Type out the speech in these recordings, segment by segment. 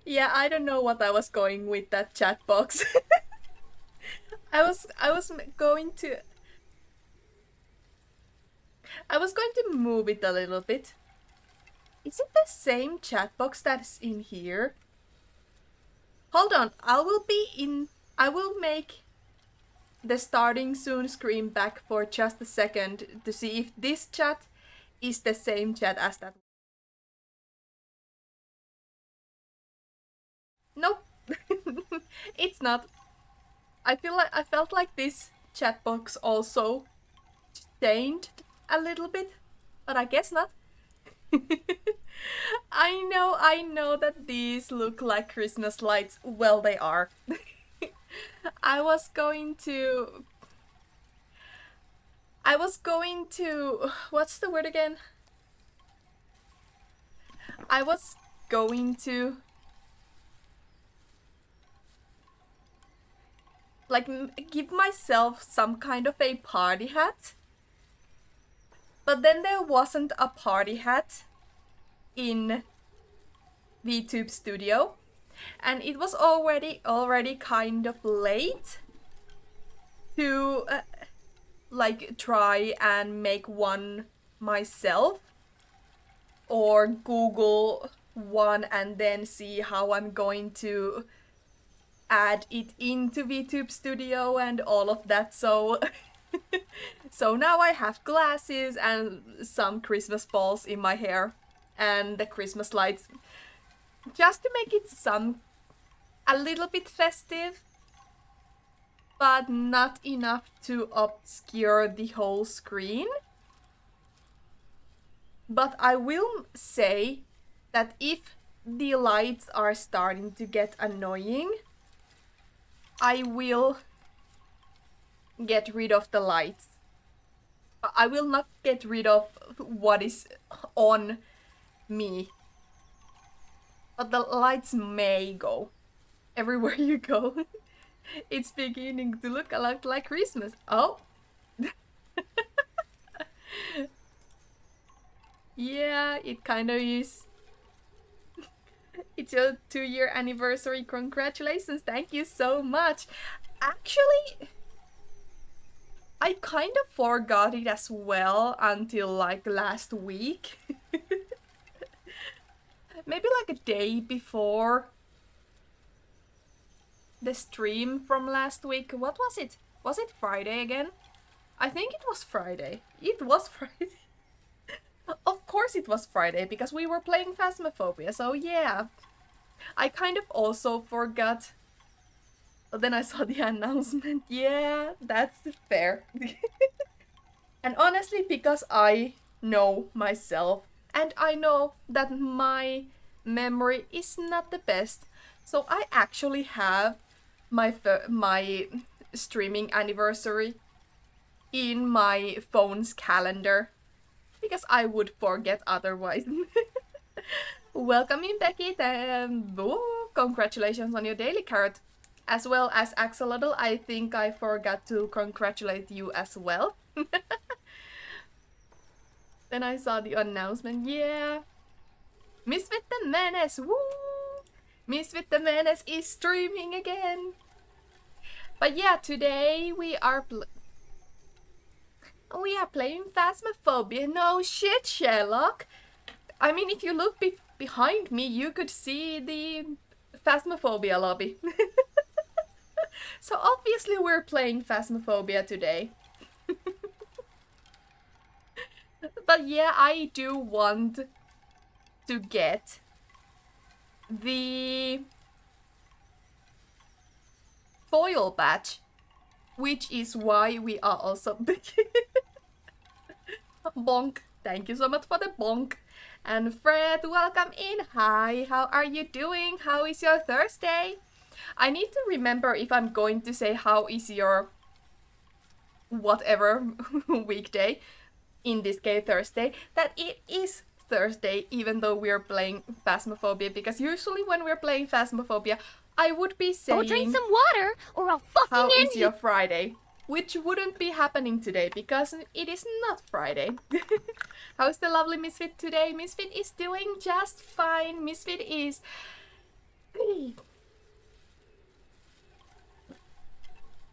Yeah, I don't know what I was going with that chat box. Going to I was going to move it a little bit. Is it the same chat box that's in here? Hold on, I will make the starting soon screen back for just a second to see if this chat is the same chat as that. Nope. It's not. I felt like this chat box also changed a little bit, but I guess not. I know that these look like Christmas lights. Well, they are. I was going to. I was going to. What's the word again? I was going to. Like, give myself some kind of a party hat. But then there wasn't a party hat in VTube Studio. And it was already kind of late to like try and make one myself or Google one and then see how I'm going to add it into VTube Studio and all of that. So so now I have glasses and some Christmas balls in my hair and the Christmas lights just to make it a little bit festive, but not enough to obscure the whole screen. But I will say that if the lights are starting to get annoying, I will get rid of the lights. I will not get rid of what is on me. But the lights may go everywhere you go. It's beginning to look a lot like Christmas. Oh. Yeah, it kind of is. It's your 2-year anniversary. Congratulations. Thank you so much. Actually, I kind of forgot it as well until like last week. Maybe like a day before the stream from last week. What was it? Was it Friday again? I think it was Friday. It was Friday. Of course it was Friday because we were playing Phasmophobia, so yeah. I kind of also forgot. But then I saw the announcement. Yeah, that's fair. And honestly, because I know myself and I know that my memory is not the best, so I actually have my streaming anniversary in my phone's calendar because I would forget otherwise. Welcome in, Becky. Congratulations on your daily carrot. As well as Axolotl, I think I forgot to congratulate you as well. Then I saw the announcement. Yeah. Misfit the Menace. Woo! Misfit the Menace is streaming again. But yeah, today we are playing Phasmophobia. No shit, Sherlock. I mean, if you look behind me, you could see the Phasmophobia lobby. So obviously we're playing Phasmophobia today. But yeah, I do want to get the foil badge, which is why we are also bonk. Thank you so much for the bonk. And Fred, welcome in. Hi, how are you doing? How is your Thursday? I need to remember if I'm going to say how is your whatever weekday, in this case Thursday, that it is Thursday even though we're playing Phasmophobia, because usually when we're playing Phasmophobia I would be saying, go drink some water or I'll fucking how end is you. your Friday, which wouldn't be happening today because it is not Friday. How's the lovely Misfit today? Misfit is doing just fine. Misfit is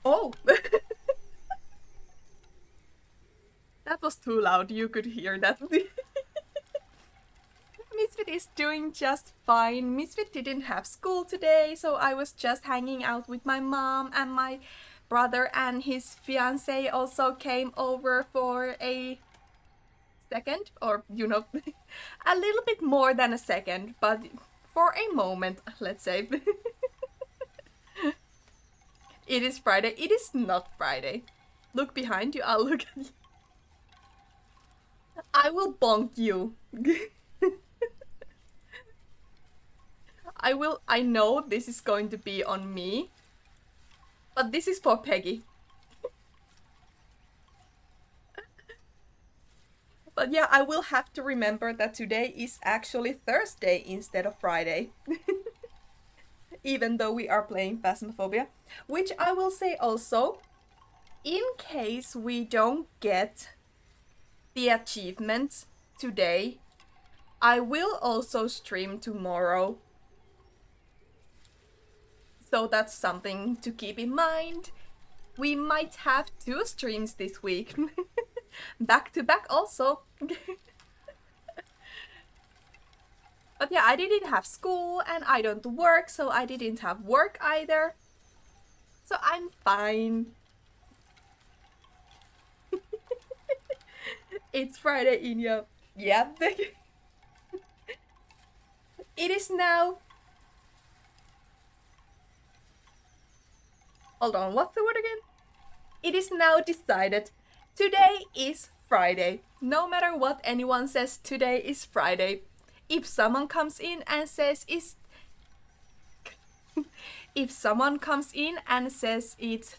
Oh! That was too loud, you could hear that. Misfit is doing just fine. Misfit didn't have school today, so I was just hanging out with my mom, and my brother and his fiance also came over for a second, or a little bit more than a second, but for a moment, let's say. It is Friday. It is not Friday. Look behind you. I'll look at you. I will bonk you. I know this is going to be on me, but this is for Peggy. But yeah, I will have to remember that today is actually Thursday instead of Friday. Even though we are playing Phasmophobia. Which I will say also, in case we don't get the achievement today, I will also stream tomorrow. So that's something to keep in mind. We might have 2 streams this week. Back to back also. But yeah, I didn't have school and I don't work, so I didn't have work either. So I'm fine. It's Friday, Inya. Yeah. It is now. Hold on, what's the word again? It is now decided. Today is Friday. No matter what anyone says, today is Friday. If someone comes in and says it's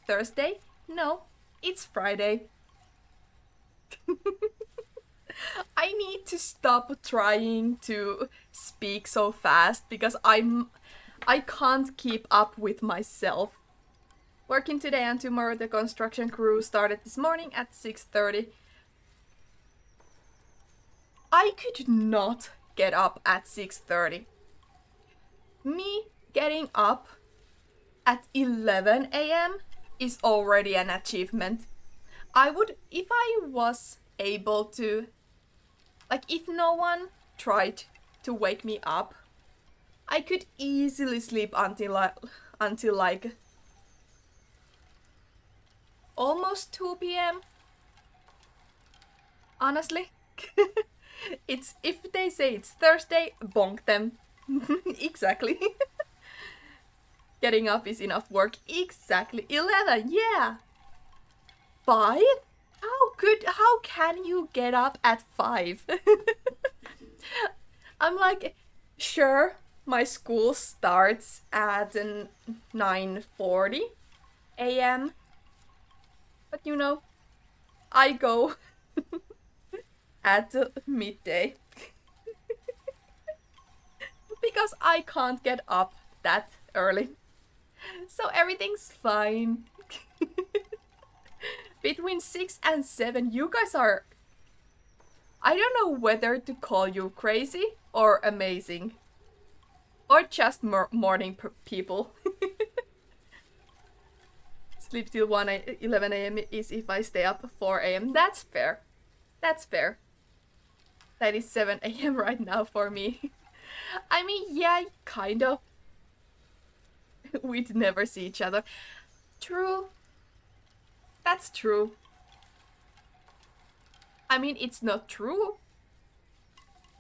Thursday, no, it's Friday. I need to stop trying to speak so fast because I can't keep up with myself. Working today and tomorrow. The construction crew started this morning at 6:30. I could not get up at 6:30. Me getting up at 11 a.m. is already an achievement. If I was able to, like, if no one tried to wake me up, I could easily sleep until like almost 2 p.m. Honestly. It's if they say it's Thursday, bonk them. Exactly. Getting up is enough work. Exactly. 11, yeah. 5? How can you get up at 5? I'm like, sure, my school starts at 9:40 a.m. But I go at midday. Because I can't get up that early. So everything's fine. Between 6 and 7, you guys are... I don't know whether to call you crazy or amazing. Or just morning people. Sleep till 11 a.m. is if I stay up 4 a.m. That's fair. That's fair. That is 7 a.m. right now for me. I mean, yeah, kind of. We'd never see each other. True. That's true. I mean, it's not true.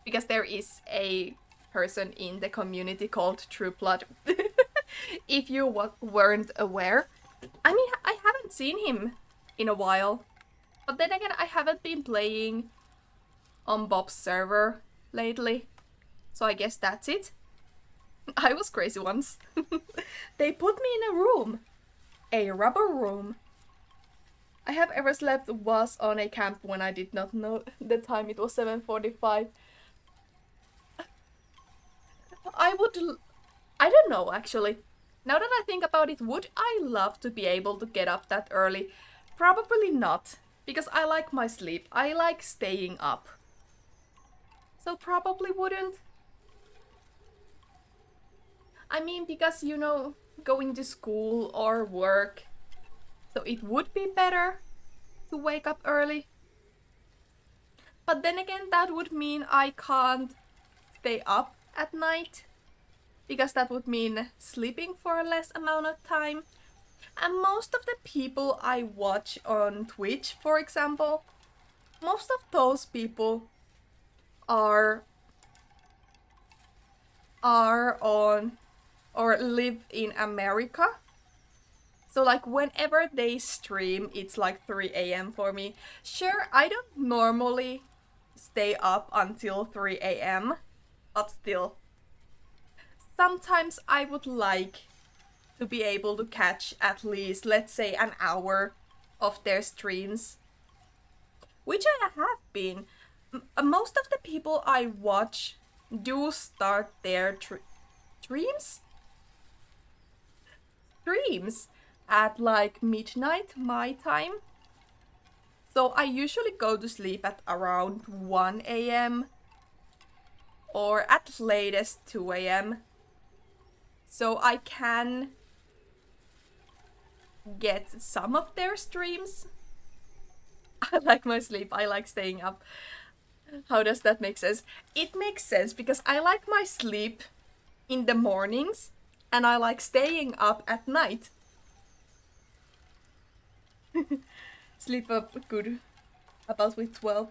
Because there is a person in the community called True Blood. If you weren't aware. I mean, I haven't seen him in a while. But then again, I haven't been playing on Bob's server lately. So I guess that's it. I was crazy once. They put me in a room. A rubber room. I have ever slept was on a camp when I did not know the time. It was 7:45. I don't know actually. Now that I think about it, would I love to be able to get up that early? Probably not. Because I like my sleep. I like staying up. So probably wouldn't. I mean, because, you know, going to school or work, so it would be better to wake up early. But then again, that would mean I can't stay up at night, because that would mean sleeping for a less amount of time. And most of the people I watch on Twitch, for example, most of those people are on or live in America. So like whenever they stream, it's like 3 a.m. for me. Sure, I don't normally stay up until 3 a.m., but still. Sometimes I would like to be able to catch at least, let's say, an hour of their streams, which I have been. Most of the people I watch do start their streams at like midnight my time. So I usually go to sleep at around 1 a.m. or at latest 2 a.m. So I can get some of their streams. I like my sleep, I like staying up. How does that make sense? It makes sense because I like my sleep in the mornings and I like staying up at night. Sleep up good about with 12.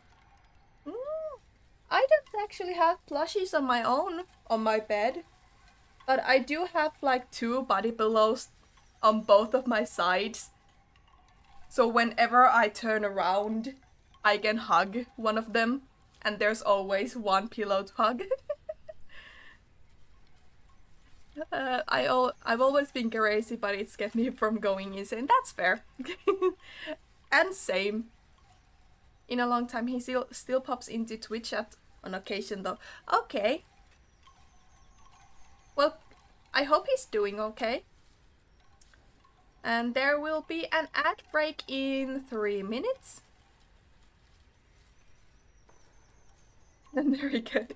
I don't actually have plushies on my own on my bed, but I do have like 2 body pillows on both of my sides. So whenever I turn around, I can hug one of them, and there's always one pillow to hug. I've always been crazy, but it's kept me from going insane. That's fair. And same. In a long time, he still pops into Twitch chat on occasion, though. Okay. Well, I hope he's doing okay. And there will be an ad break in 3 minutes. And there we go.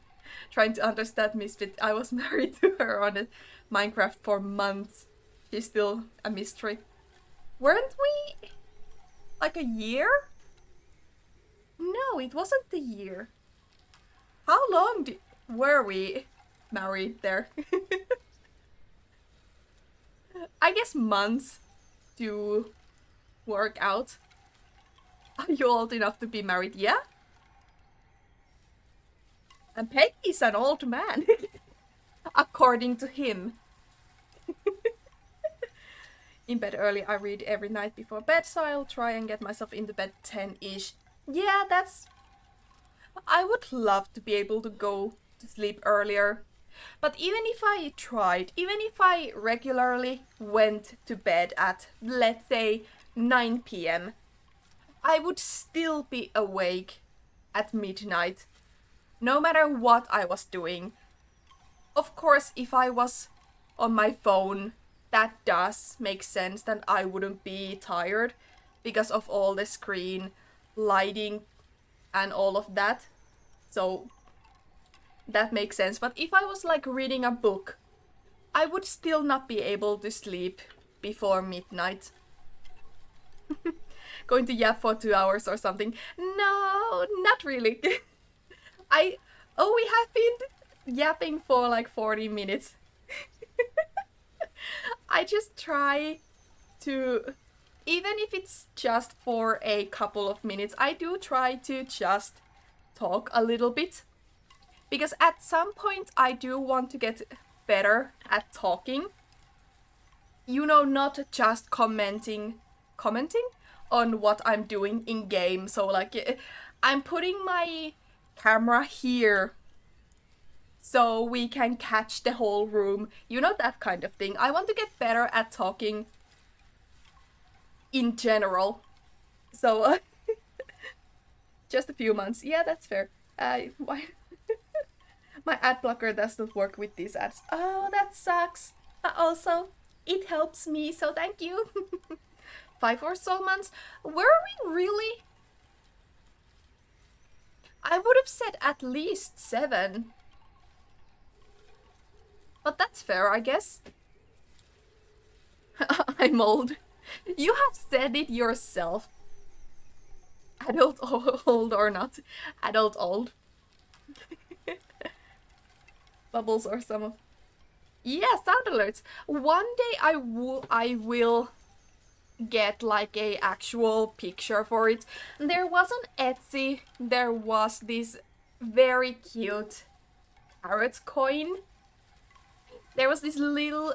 Trying to understand Misfit. I was married to her on a Minecraft for months. She's still a mystery. Weren't we like a year? No, it wasn't a year. How long were we married there? I guess months to work out. Are you old enough to be married? Yeah? And Peggy's an old man. According to him. In bed early, I read every night before bed, so I'll try and get myself into bed 10-ish. Yeah, that's... I would love to be able to go to sleep earlier. But even if I tried, even if I regularly went to bed at, let's say, 9 p.m., I would still be awake at midnight, no matter what I was doing. Of course, if I was on my phone, that does make sense that I wouldn't be tired because of all the screen lighting and all of that. So that makes sense. But if I was like reading a book, I would still not be able to sleep before midnight. Going to yap for 2 hours or something. No, not really. We have been yapping for like 40 minutes. I just try to, even if it's just for a couple of minutes, I do try to just talk a little bit. Because at some point I do want to get better at talking. You know, not just commenting on what I'm doing in game. So like, I'm putting my camera here so we can catch the whole room. You know, that kind of thing. I want to get better at talking in general. So, just a few months. Yeah, that's fair. Why? My ad blocker doesn't work with these ads. Oh, that sucks. But also, it helps me, so thank you. 5 or so months. Were we really? I would have said at least 7. But that's fair, I guess. I'm old. You have said it yourself. Adult old or not. Adult old. Bubbles or some of... Yeah, sound alerts. One day I will get like a actual picture for it. There was on Etsy, there was this very cute carrot coin. There was this little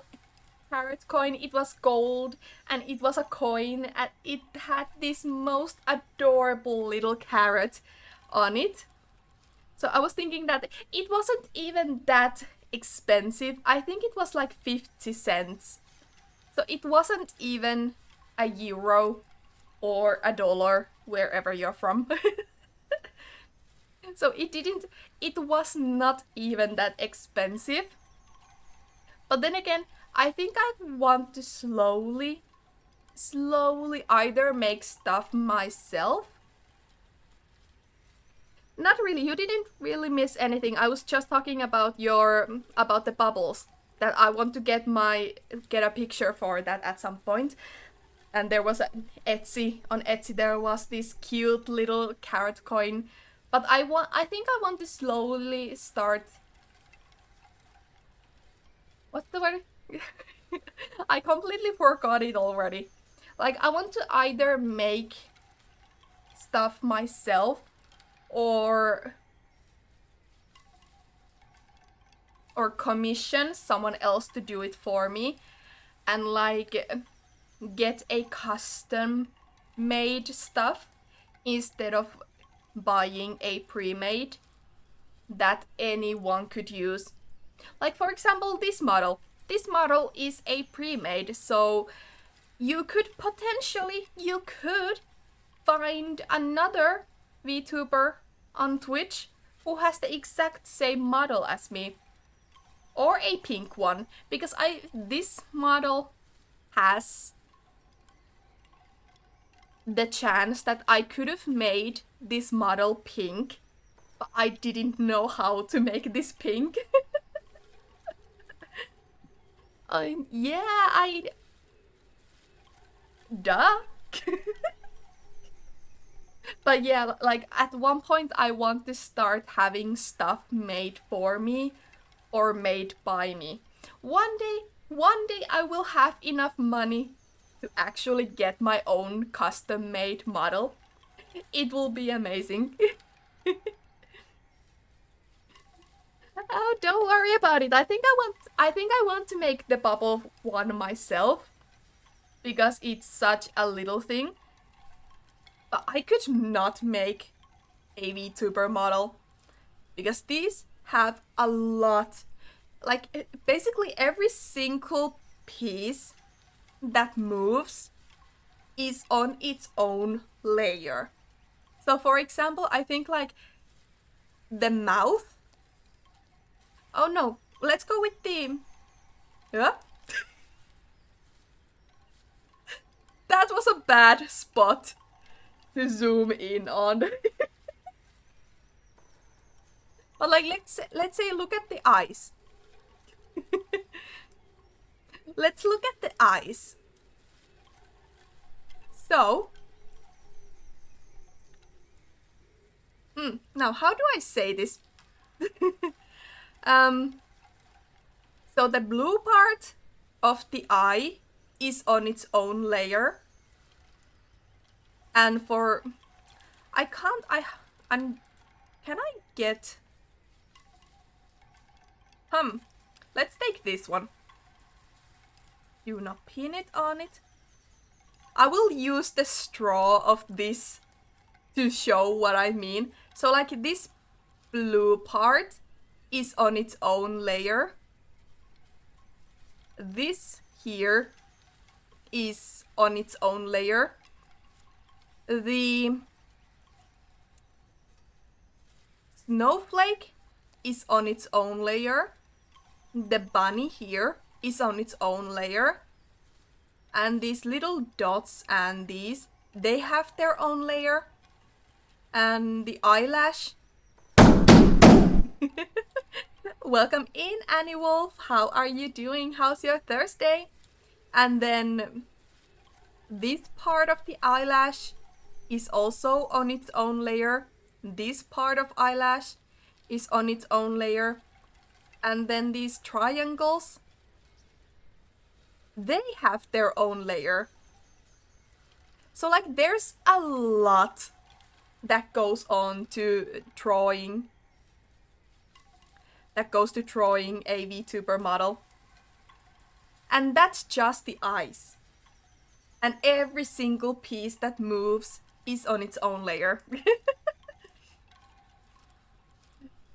carrot coin. It was gold and it was a coin and it had this most adorable little carrot on it. So I was thinking that it wasn't even that expensive. I think it was like 50 cents. So it wasn't even a euro or a dollar wherever you're from. So it was not even that expensive. But then again, I think I want to slowly either make stuff myself. Not really, you didn't really miss anything. I was just talking about the bubbles. That I want to get a picture for that at some point. And there was on Etsy there was this cute little carrot coin. But I think I want to slowly start... What's the word? I completely forgot it already. Like, I want to either make stuff myself or commission someone else to do it for me and like get a custom made stuff instead of buying a pre-made that anyone could use. Like, for example, this model. This model is a pre-made, so you could find another VTuber on Twitch who has the exact same model as me. Or a pink one, because this model has the chance that I could have made this model pink, but I didn't know how to make this pink. Duh. But yeah, like at one point I want to start having stuff made for me or made by me. One day I will have enough money to actually get my own custom made model. It will be amazing. Oh, don't worry about it. I think I want to make the bubble one myself because it's such a little thing. But I could not make a VTuber model because these have a lot. Like, basically every single piece that moves is on its own layer. So for example, I think like the mouth. Oh no, let's go with the... Yeah? That was a bad spot to zoom in on. But like, let's say look at the eyes. Let's look at the eyes. So, now how do I say this? So the blue part of the eye is on its own layer. And for... can I get... let's take this one. Do not pin it on it. I will use the straw of this to show what I mean. So like this blue part is on its own layer. This here is on its own layer. The snowflake is on its own layer. The bunny here is on its own layer. And these little dots and these, they have their own layer. And the eyelash welcome in, Annie Wolf. How are you doing? How's your Thursday? And then this part of the eyelash is also on its own layer. This part of eyelash is on its own layer. And then these triangles, they have their own layer. So like there's a lot that goes on to drawing. That goes to drawing a VTuber model. And that's just the eyes. And every single piece that moves is on its own layer.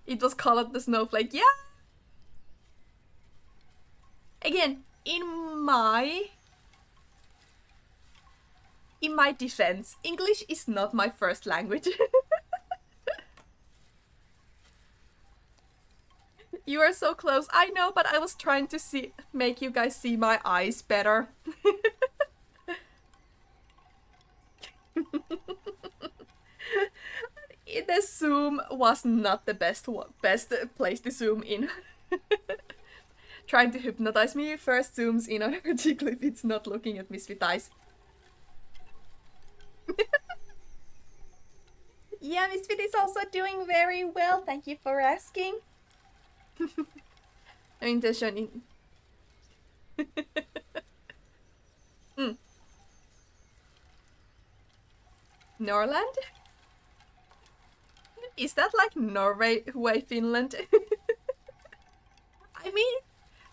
It was called the snowflake. Yeah. Again, in my defense, English is not my first language. You are so close. I know, but I was trying to make you guys see my eyes better. The zoom was not the best place to zoom in. Trying to hypnotize me first zooms in on her cheek if it's not looking at Misfit eyes. Yeah, Misfit is also doing very well. Thank you for asking. Intention in. Norland? Is that like Norway, Finland? I mean,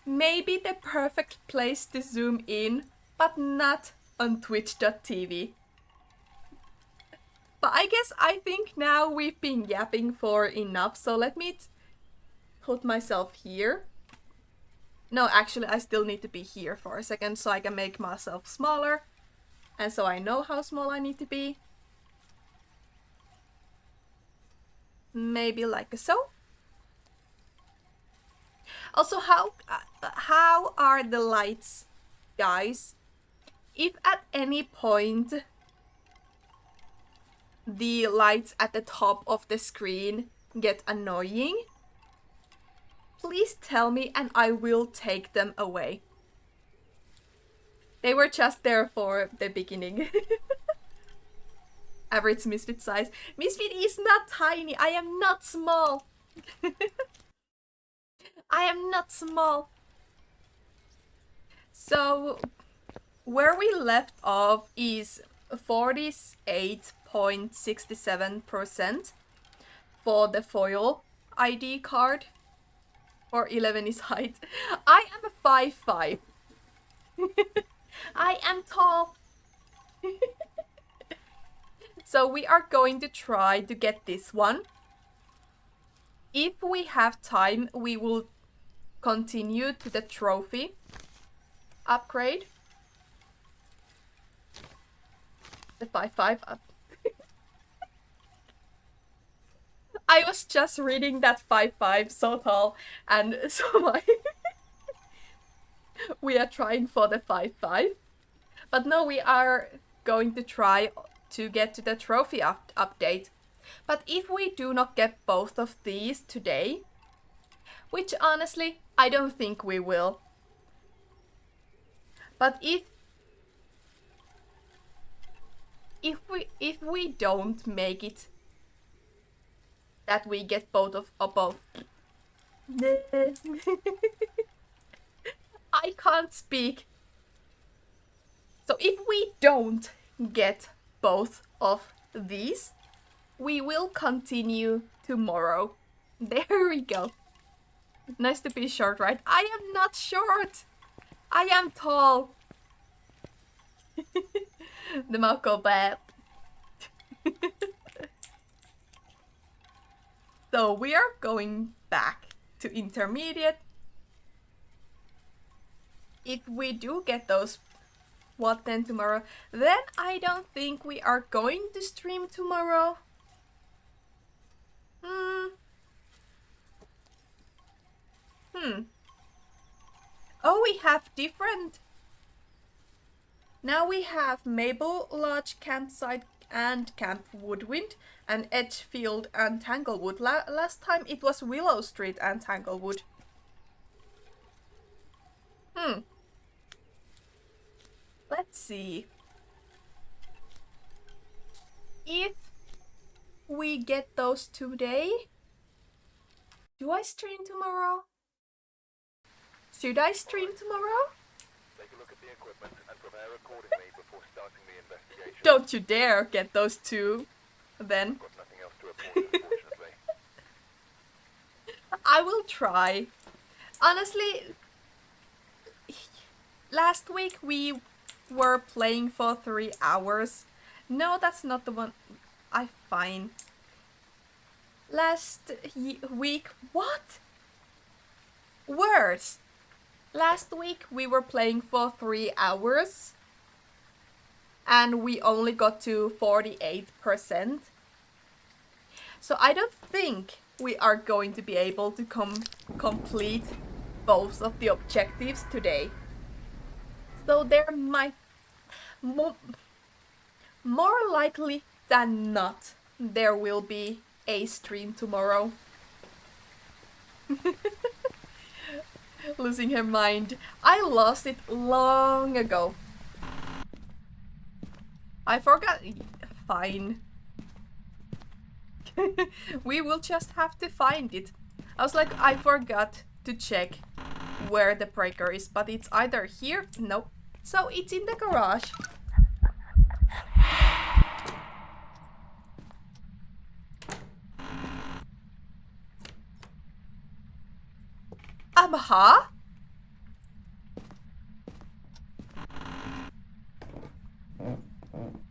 maybe the perfect place to zoom in, but not on twitch.tv. But I think now we've been yapping for enough, so let me put myself here. No, actually, I still need to be here for a second so I can make myself smaller. And so I know how small I need to be. Maybe like so. Also, how are the lights, guys? If at any point the lights at the top of the screen get annoying, please tell me and I will take them away. They were just there for the beginning. Average Misfit size. Misfit is not tiny. I am not small. I am not small. So, where we left off is 48.67% for the foil ID card. Or 11 is height. I am a 5'5". I am tall. So we are going to try to get this one. If we have time, we will continue to the trophy upgrade. The 5'5" up. I was just reading that 5'5", so tall, and so we are trying for the 5'5". But no, we are going to try to get to the trophy update. But if we do not get both of these today, which honestly, I don't think we will. But if we don't make it, that we get both of both. I can't speak. So if we don't get both of these, we will continue tomorrow. There we go. Nice to be short, right? I am not short. I am tall. The mouth go bad. So we are going back to intermediate. If we do get those, what then tomorrow? Then I don't think we are going to stream tomorrow. Oh, we have different. Now we have Maple Lodge Campsite and Camp Woodwind and Edgefield and Tanglewood. Last time it was Willow Street and Tanglewood. Let's see. If we get those today, do I stream tomorrow? Should I stream tomorrow? Take a look at the equipment and prepare accordingly before starting the investigation. Don't you dare get those two, then. Got nothing else to report, unfortunately. I will try. Honestly, last week we were playing for 3 hours. No, that's not the one. Fine. Last week, what? Words. Last week we were playing for 3 hours. And we only got to 48%. So I don't think we are going to be able to complete both of the objectives today. So there might... More likely than not, there will be a stream tomorrow. Losing her mind. I lost it long ago. I forgot. Fine. We will just have to find it. I was like, I forgot to check where the breaker is, but it's either here. Nope. So it's in the garage. Huh?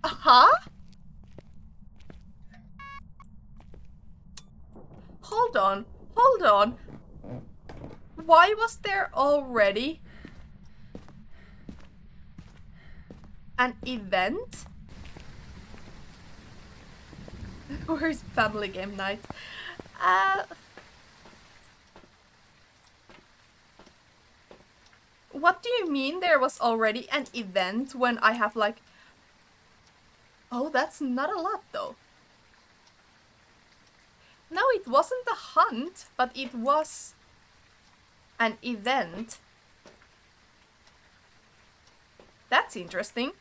Huh? Hold on. Hold on. Why was there already an event? Where's family game night? What do you mean there was already an event when I have like... Oh, that's not a lot though. No, it wasn't a hunt, but it was an event. That's interesting.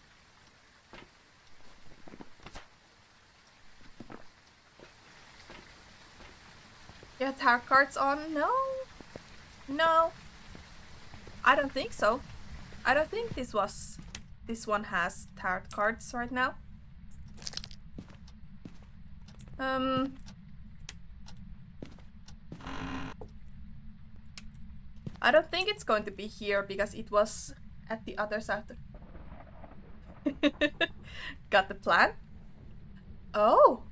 Yeah, tarot cards on? No. No. I don't think so. I don't think this one has tarot cards right now. I don't think it's going to be here because it was at the other side. Got the plan? Oh.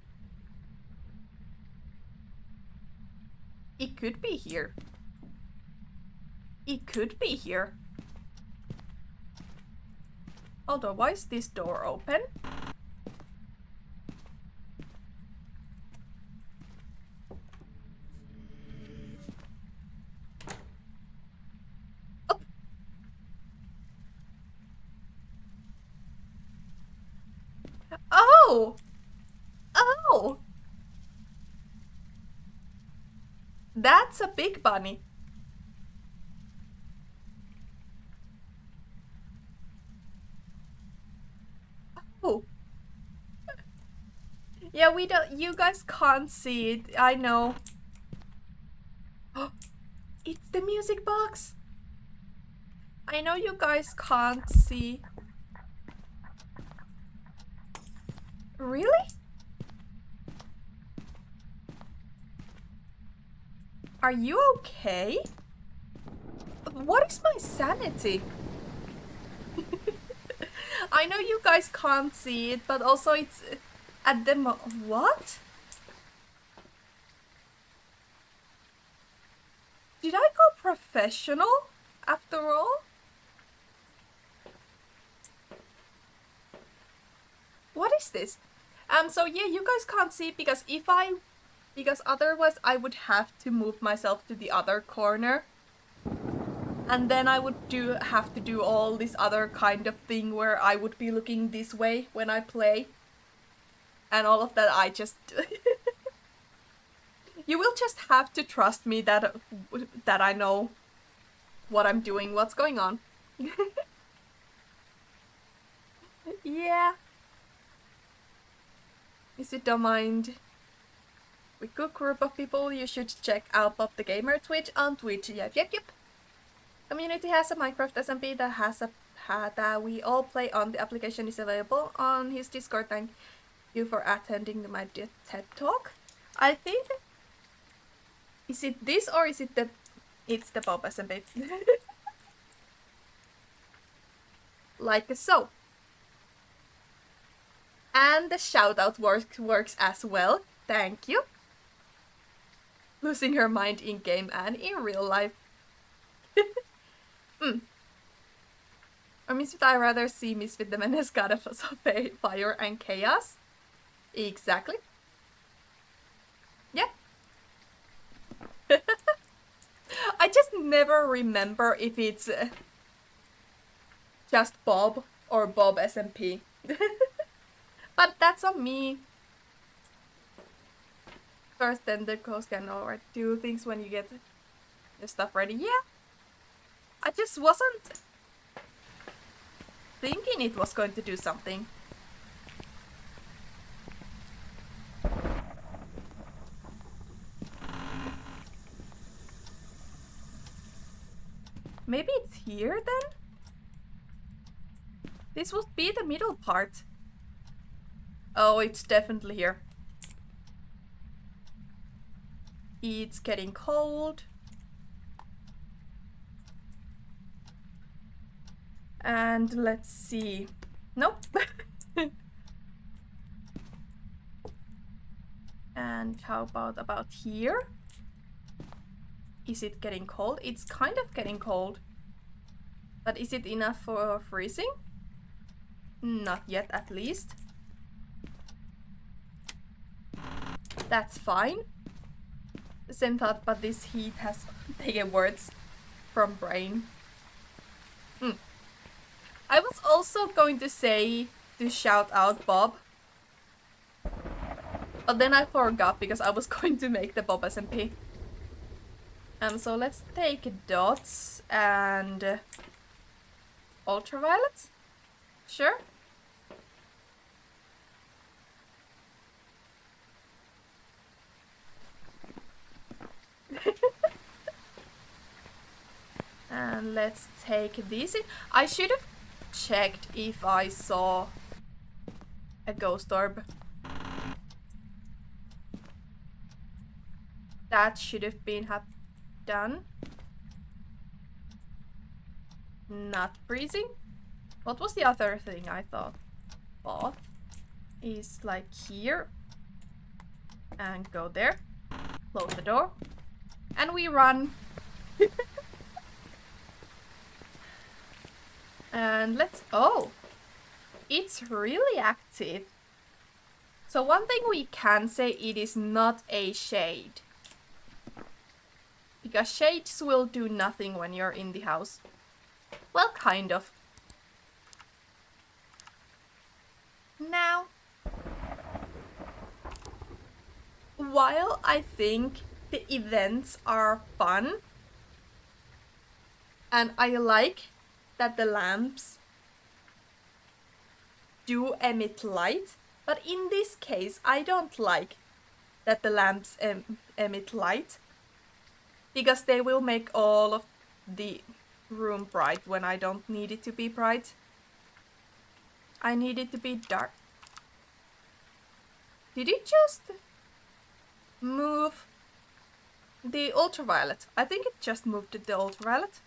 It could be here. It could be here. Hold on, why is this door open? Oh! Oh! That's a big bunny. Oh. Yeah, we don't. You guys can't see it. I know. It's the music box. I know you guys can't see. Really? Are you okay? What is my sanity? I know you guys can't see it, but also it's at the what? Did I go professional after all? What is this? So yeah, you guys can't see because because otherwise I would have to move myself to the other corner. And then I would have to do all this other kind of thing where I would be looking this way when I play. And all of that I just... You will just have to trust me that I know what I'm doing, what's going on. Yeah. If you don't mind, with good group of people, you should check out Bob the Gamer Twitch on Twitch. Yep. Community has a Minecraft SMP that has a that we all play on. The application is available on his Discord. Thank you for attending my TED Talk. I think, is it this or is it the, it's the Bob SMP. Like so. And the shoutout works as well. Thank you. Losing her mind in game and in real life. Or Misfit, I rather see Misfit the Menace goddess of fire and chaos. Exactly. Yeah. I just never remember if it's just Bob or Bob SMP. But that's on me. First, then the coast can already do things when you get the stuff ready. Yeah. I just wasn't thinking it was going to do something. Maybe it's here then? This would be the middle part. Oh, it's definitely here. It's getting cold. And let's see. Nope. And how about here? Is it getting cold? It's kind of getting cold. But is it enough for freezing? Not yet, at least. That's fine. The same thought, but this heat has taken words from brain. I was also going to say to shout out Bob. But then I forgot because I was going to make the Bob SMP. So let's take dots and ultraviolet. Sure. And let's take these in. I should have checked if I saw a ghost orb. That should have been done. Not freezing. What was the other thing I thought? Bath is like here. And go there. Close the door. And we run. And let's... Oh! It's really active. So one thing we can say, it is not a shade. Because shades will do nothing when you're in the house. Well, kind of. Now, while I think the events are fun, and I like that the lamps do emit light, but in this case I don't like that the lamps emit light, because they will make all of the room bright when I don't need it to be bright. I need it to be dark. Did it just move the ultraviolet? I think it just moved the ultraviolet.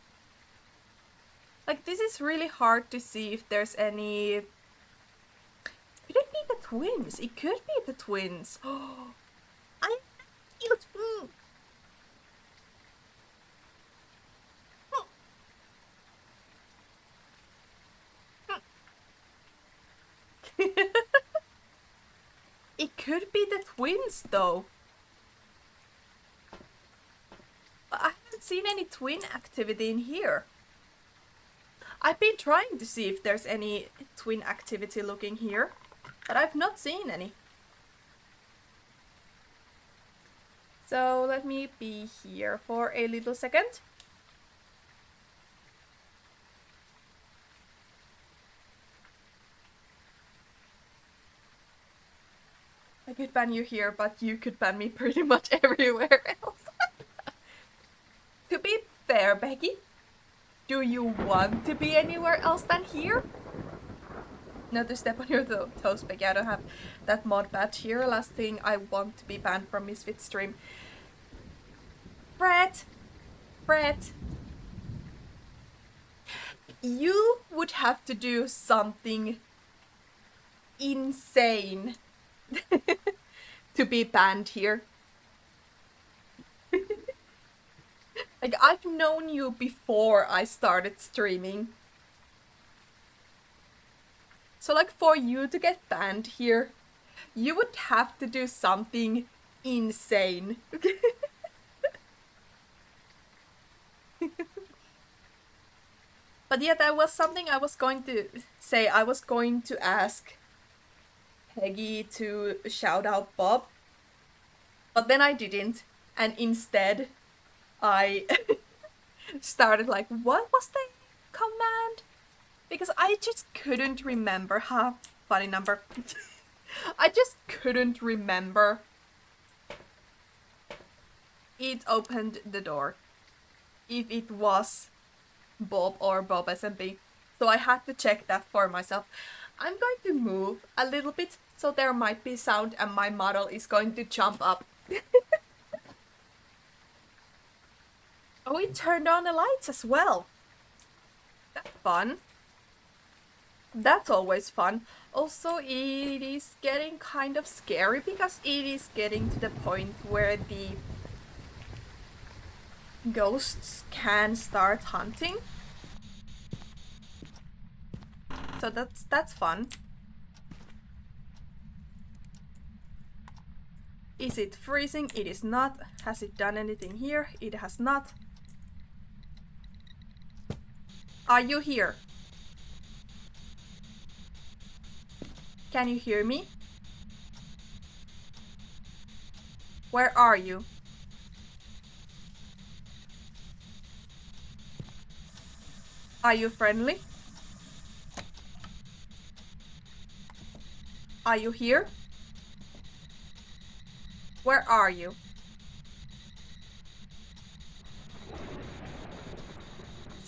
Like, this is really hard to see if there's any... Could it be the twins? It could be the twins. Oh, I'm cute. It could be the twins, though. But I haven't seen any twin activity in here. I've been trying to see if there's any twin activity looking here, but I've not seen any. So let me be here for a little second. could ban you here, but you could ban me pretty much everywhere else. To be fair, Becky, do you want to be anywhere else than here? Not to step on your toes, Becky. I don't have that mod badge here. Last thing I want to be banned from Misfit stream. Fred! You would have to do something insane to be banned here. Like, I've known you before I started streaming. So, like, for you to get banned here, you would have to do something insane. But yeah, that was something I was going to say. I was going to ask Peggy to shout out Bob. But then I didn't. And instead, I started like, what was the command? Because I just couldn't remember. Funny number. I just couldn't remember. It opened the door. If it was Bob or Bob SMB. So I had to check that for myself. I'm going to move a little bit so there might be sound and my model is going to jump up. Oh, it turned on the lights as well. That's fun. That's always fun. Also, it is getting kind of scary because it is getting to the point where the ghosts can start hunting. So that's fun. Is it freezing? It is not. Has it done anything here? It has not. Are you here? Can you hear me? Where are you? Are you friendly? Are you here? Where are you?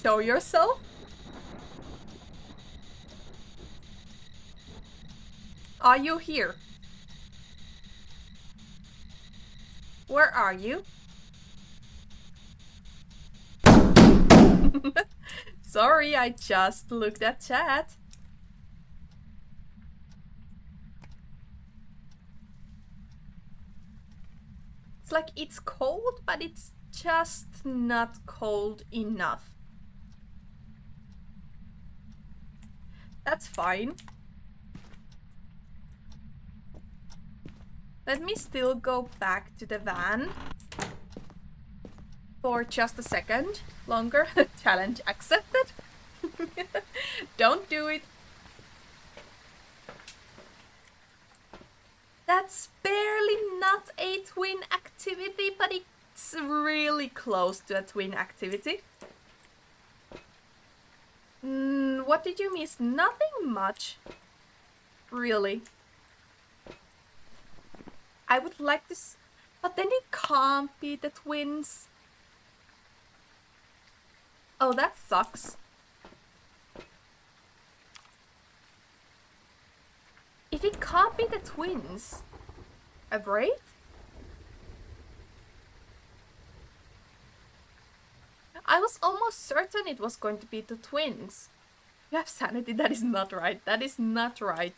Show yourself? Are you here? Where are you? Sorry, I just looked at chat. It's like it's cold, but it's just not cold enough. That's fine. Let me still go back to the van for just a second longer. Challenge accepted. Don't do it. That's barely not a twin activity, but it's really close to a twin activity. What did you miss? Nothing much, really. I would like to, but then it can't be the twins. Oh, that sucks. If it can't be the twins, a wraith? I was almost certain it was going to be the twins. You have sanity, that is not right. That is not right.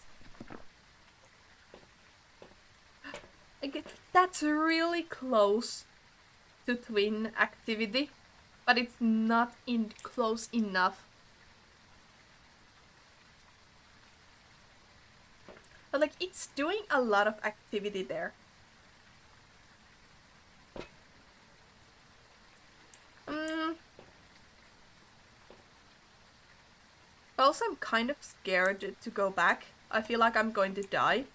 That's really close to twin activity, but it's not close enough. But like, it's doing a lot of activity there. Also, I'm kind of scared to go back. I feel like I'm going to die.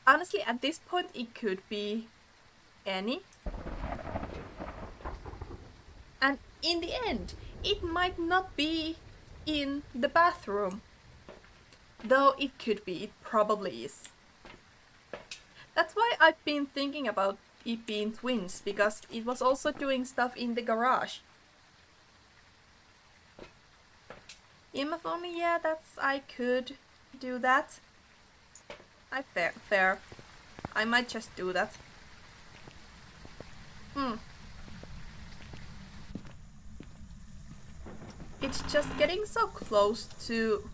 Honestly, at this point, it could be any. And in the end, it might not be in the bathroom. Though it could be, it probably is. That's why I've been thinking about it being twins, because it was also doing stuff in the garage. EMF only, yeah, I could do that. Fair. I might just do that. It's just getting so close to...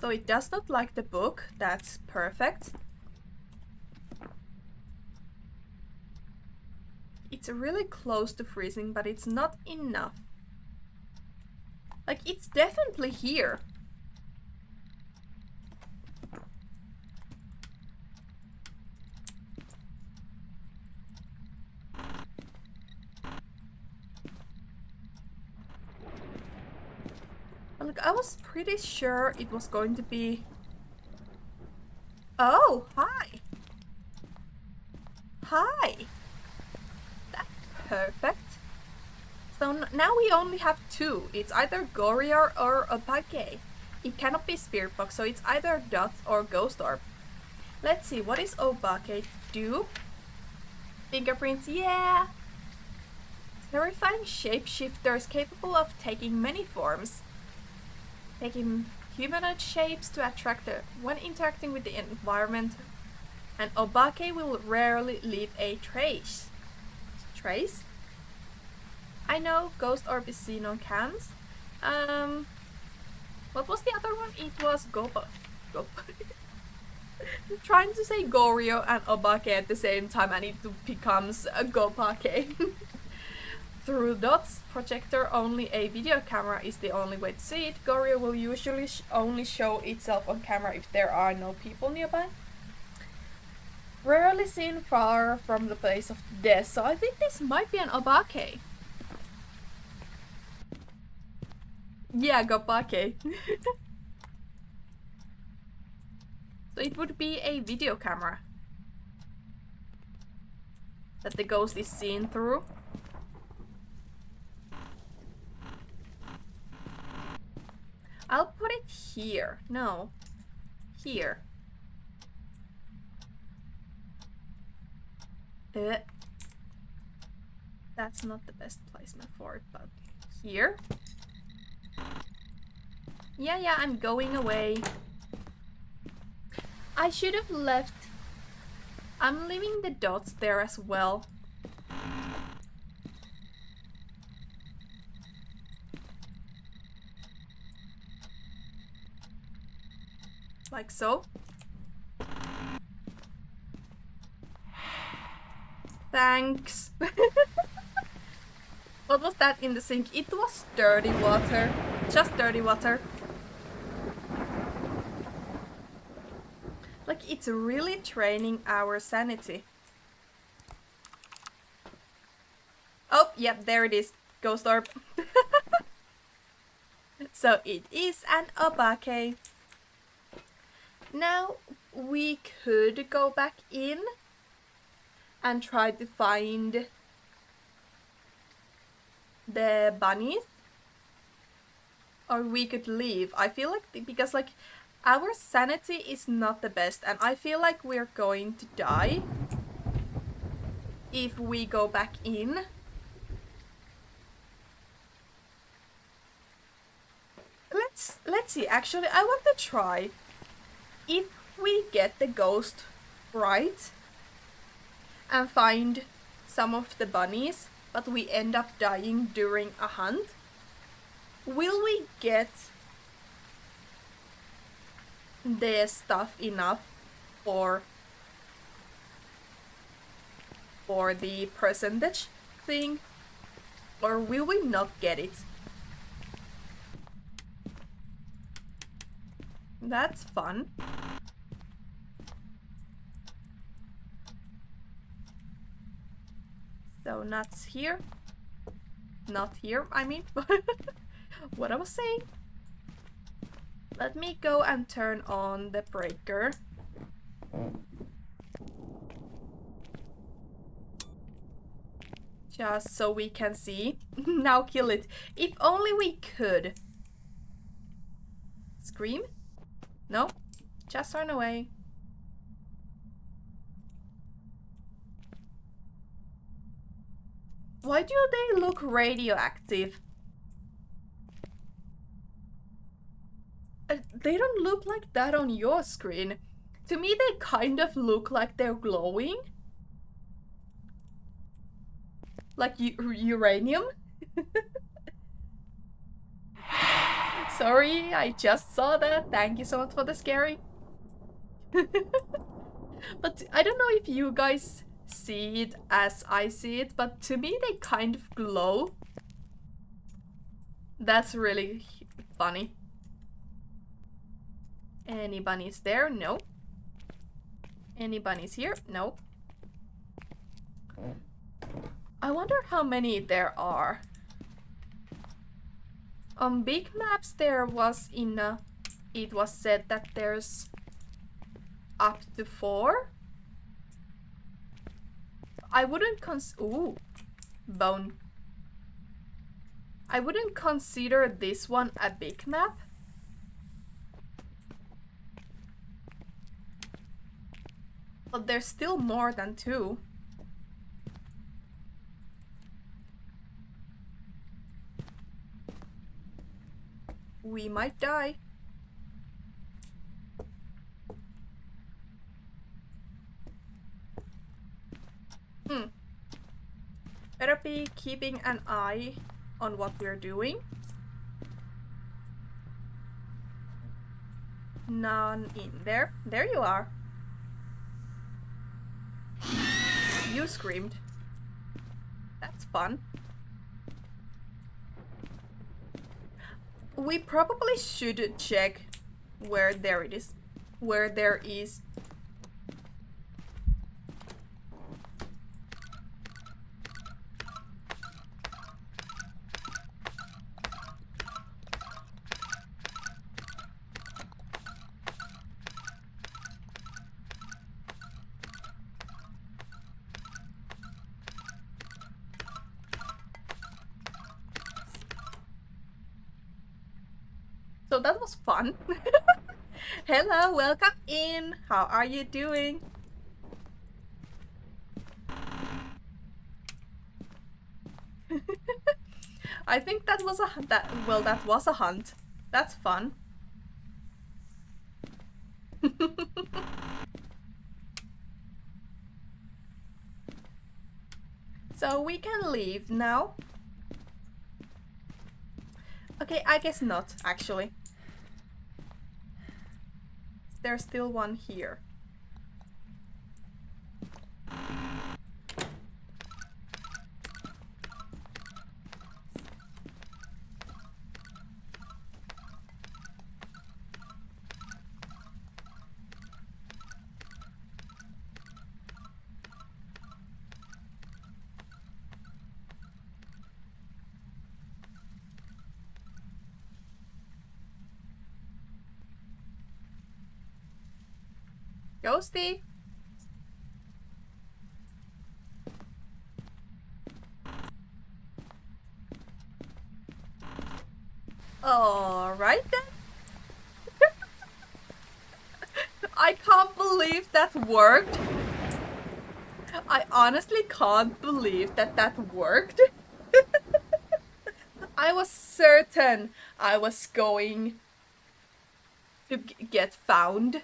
So it does not like the book, that's perfect. It's really close to freezing, but it's not enough. Like, it's definitely here. Look, I was pretty sure it was going to be... Oh, hi! Hi! That's perfect. So now we only have two. It's either Goriar or Obake. It cannot be Spirit Box, so it's either Dot or Ghost Orb. Let's see, what is Obake do? Fingerprints, yeah! Terrifying shapeshifters capable of taking many forms. Taking humanoid shapes to attract when interacting with the environment. And Obake will rarely leave a trace. Trace? I know Ghost Orb is seen on cams. What was the other one? It was Gopa. I'm trying to say Gorio and Obake at the same time and it becomes a Gopake. Through Dot's projector, only a video camera is the only way to see it. Gorio will usually only show itself on camera if there are no people nearby. Rarely seen far from the place of death, so I think this might be an Obake. Yeah, Gopake. So it would be a video camera that the ghost is seen through. I'll put it here. No. Here. That's not the best placement for it, but here. Yeah, I'm going away. I should have left. I'm leaving the dots there as well. Like so. Thanks. What was that in the sink? It was dirty water. Just dirty water. Like, it's really training our sanity. Oh, yep, there it is. Ghost Orb. So it is an Obake. Now we could go back in and try to find the bunnies. Or we could leave. I feel like, because like, our sanity is not the best, and I feel like we're going to die if we go back in. Let's see. Actually, I want to try. If we get the ghost right and find some of the bunnies, but we end up dying during a hunt, will we get the stuff enough for the percentage thing, or will we not get it? That's fun. So nuts here. Not here, I mean. What I was saying. Let me go and turn on the breaker. Just so we can see. Now kill it. If only we could. Scream? No? Just run away. Why do they look radioactive? They don't look like that on your screen. To me, they kind of look like they're glowing. Like uranium? Sorry, I just saw that. Thank you so much for the scary. But I don't know if you guys see it as I see it, but to me they kind of glow. That's really funny. Any bunnies there? No. Any bunnies here? No. I wonder how many there are. On big maps there was it was said that there's up to 4. I wouldn't ooh, bone. I wouldn't consider this one a big map. But there's still more than 2. We might die. Better be keeping an eye on what we're doing. None in there. There you are. You screamed. That's fun. We probably should check where there it is. Where there is. So that was fun. Hello, welcome in. How are you doing? I think that was that was a hunt. That's fun. So we can leave now. Okay, I guess not, actually. There's still one here. Ghosty! Alright then. I can't believe that worked. I honestly can't believe that that worked. I was certain I was going to get found.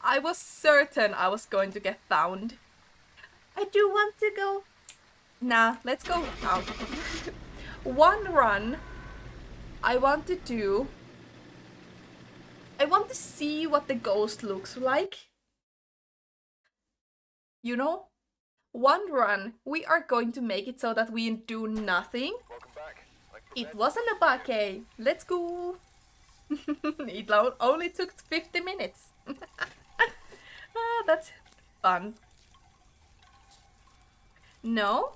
I was certain I was going to get found. I do want to go. Nah, let's go out. One run I want to do. I want to see what the ghost looks like. You know? One run, we are going to make it so that we do nothing. Welcome back. It wasn't a bake. Let's go. It only took 50 minutes. That's fun. No?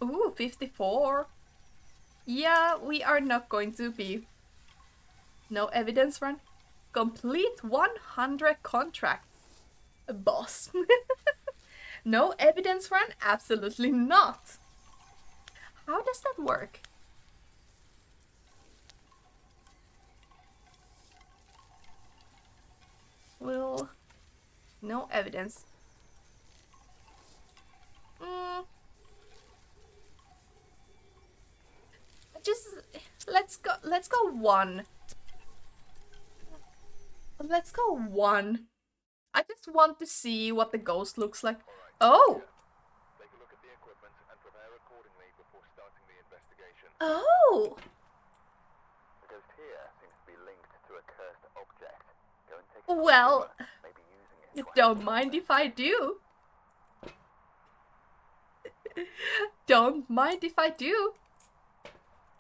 Ooh, 54. Yeah, we are not going to be. No evidence run. Complete 100 contracts. Boss. No evidence run? Absolutely not. How does that work? Will... No evidence. Mm. Just... Let's go one. Let's go one. I just want to see what the ghost looks like. Oh! Take a look at the equipment and prepare accordingly before starting the investigation. Oh! The ghost here seems to be linked to a cursed object. Go and take Well, maybe using it. don't mind if I do. Don't mind if I do.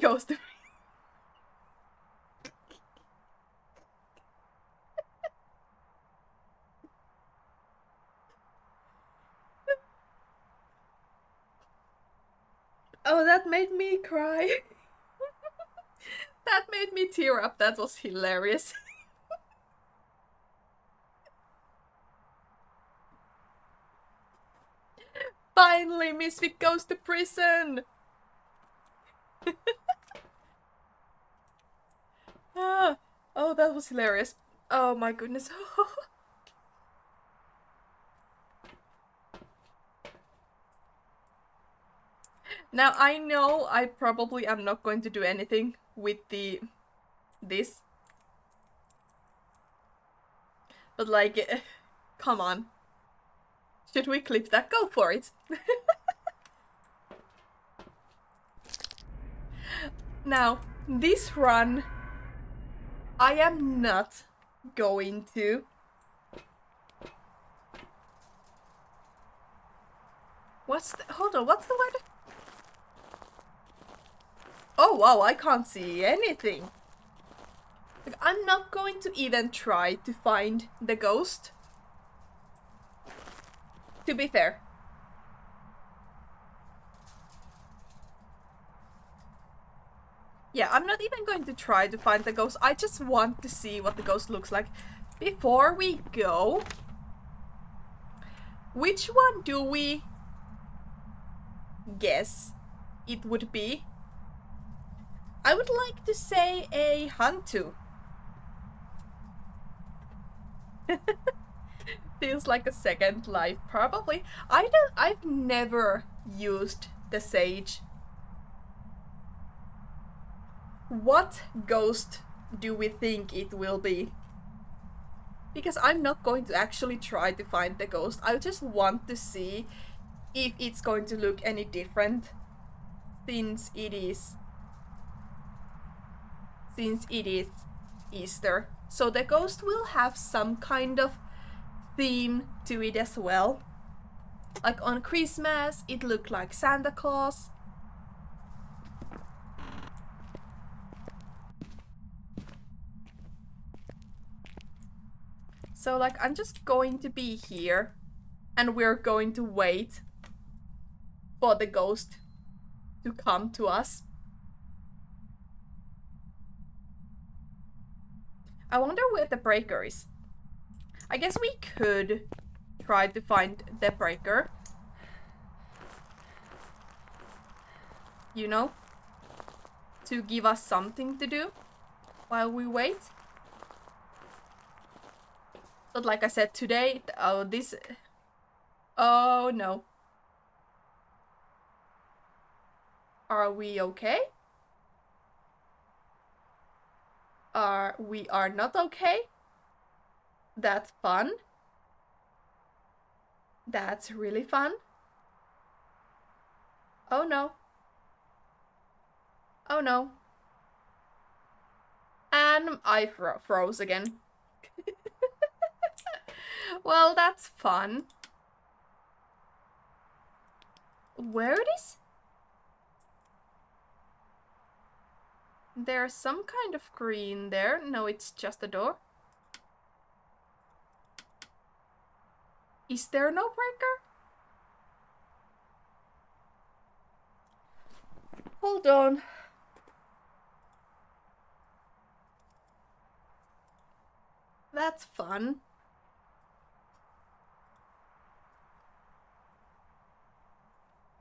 Ghost. Oh, that made me cry. That made me tear up. That was hilarious. Finally, Misfit goes to prison. Oh, that was hilarious. Oh my goodness. Now I know I probably am not going to do anything with this. But like, come on. Should we clip that? Go for it. Now, this run, I am not going to. Hold on, what's the word? Oh wow, I can't see anything. Like, I'm not going to even try to find the ghost. To be fair. Yeah, I'm not even going to try to find the ghost. I just want to see what the ghost looks like. Before we go, which one do we guess it would be? I would like to say a Hantu. Feels like a second life, probably. I've never used the Sage. What ghost do we think it will be? Because I'm not going to actually try to find the ghost. I just want to see if it's going to look any different since it is Easter. So the ghost will have some kind of theme to it as well. Like on Christmas, it looked like Santa Claus. So like I'm just going to be here and we're going to wait for the ghost to come to us. I wonder where the breaker is. I guess we could try to find the breaker. You know? To give us something to do while we wait. But like I said today, oh no. Are we okay? We are not okay? That's fun. That's really fun. Oh no. Oh no. And I froze again. Well, that's fun. Where it is? There's some kind of green there. No, it's just a door. Is there no breaker? Hold on. That's fun.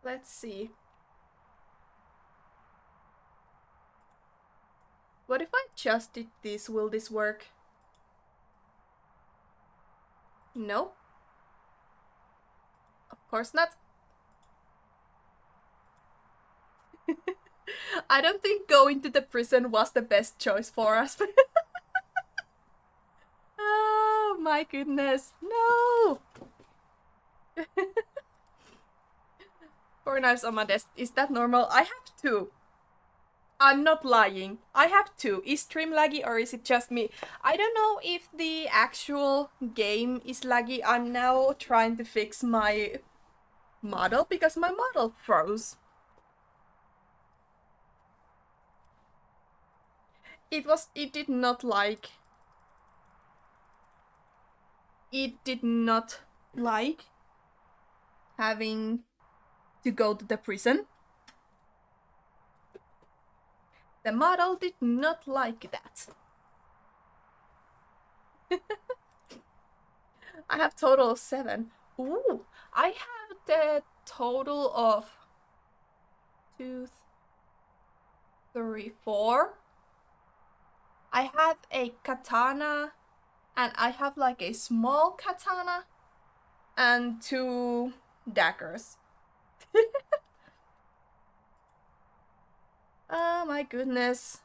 Let's see. What if I just did this? Will this work? No. Of course not. I don't think going to the prison was the best choice for us. Oh my goodness. No! 4 knives on my desk. Is that normal? I have 2. I'm not lying. I have 2. Is stream laggy or is it just me? I don't know if the actual game is laggy. I'm now trying to fix my model because my model froze. It did not like having to go to the prison. The model did not like that. I have total of 7. Ooh, I have the total of 2, 3, 4. I have a katana, and I have like a small katana and 2 daggers. Oh my goodness.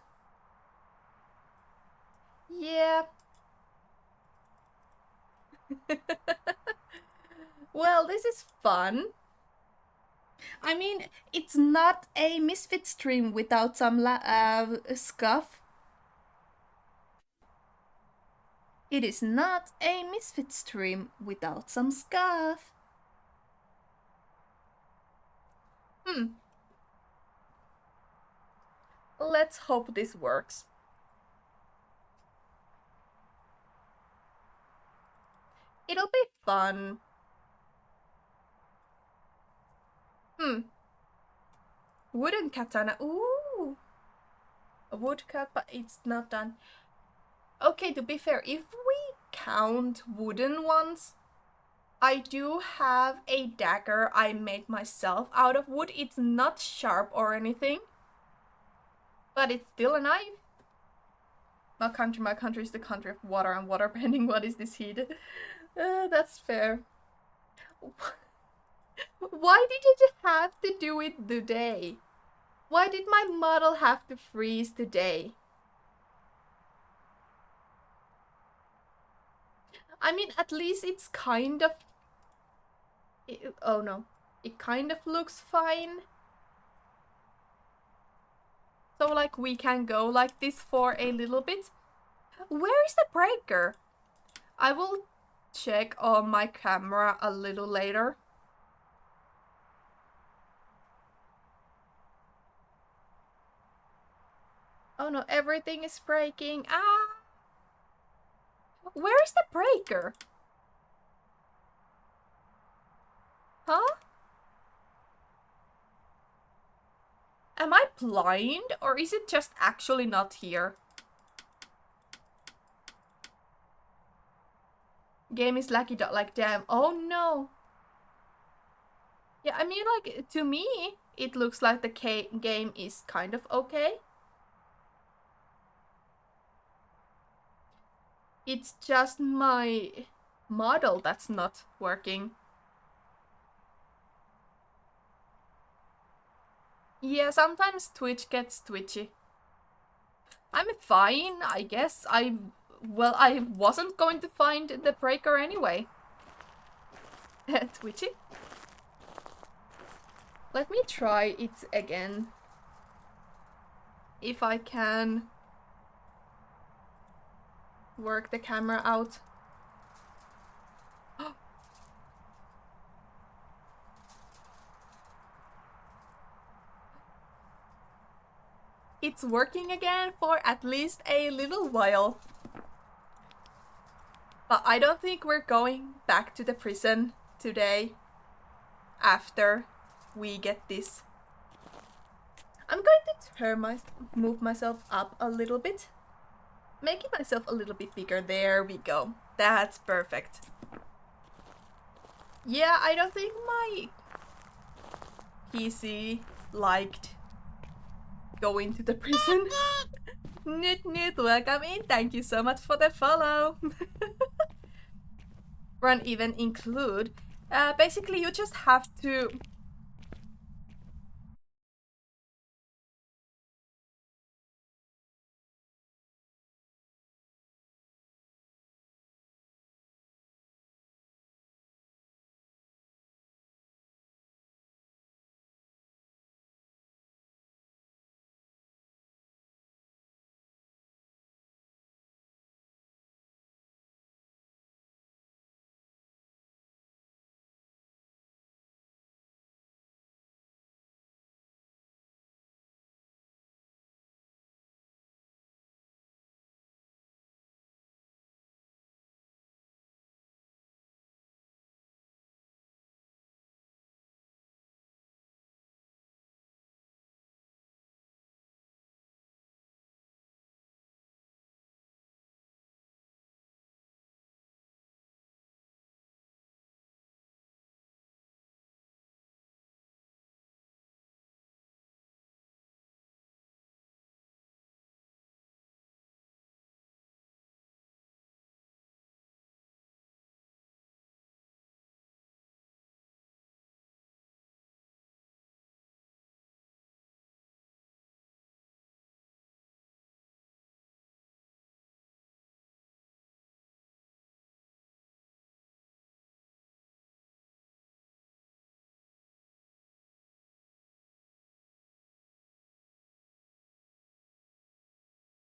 Yeah. Well, this is fun. I mean, it's not a Misfit stream without some scuff. It is not a Misfit stream without some scuff. Let's hope this works. It'll be fun. Wooden katana. Ooh. A wood cut, but it's not done. Okay, to be fair, if we count wooden ones, I do have a dagger I made myself out of wood. It's not sharp or anything, but it's still a knife. My country is the country of water and water bending. What is this heat? That's fair. Why did it have to do it today? Why did my model have to freeze today? I mean, at least it's kind of... oh no. It kind of looks fine. So, like, we can go like this for a little bit. Where is the breaker? I will check on my camera a little later. Oh no, everything is breaking. Ah! Where is the breaker? Huh? Am I blind or is it just actually not here? Game is laggy, like damn. Oh no. Yeah, I mean, like, to me, it looks like the game is kind of okay. It's just my model that's not working. Yeah, sometimes Twitch gets twitchy. I'm fine, I guess. Well, I wasn't going to find the breaker anyway. Twitchy? Let me try it again. If I can work the camera out. It's working again for at least a little while. But I don't think we're going back to the prison today after we get this. I'm going to move myself up a little bit. Making myself a little bit bigger. There we go. That's perfect. Yeah, I don't think my PC liked going to the prison. Nut, welcome in. Thank you so much for the follow. run even include. Basically, you just have to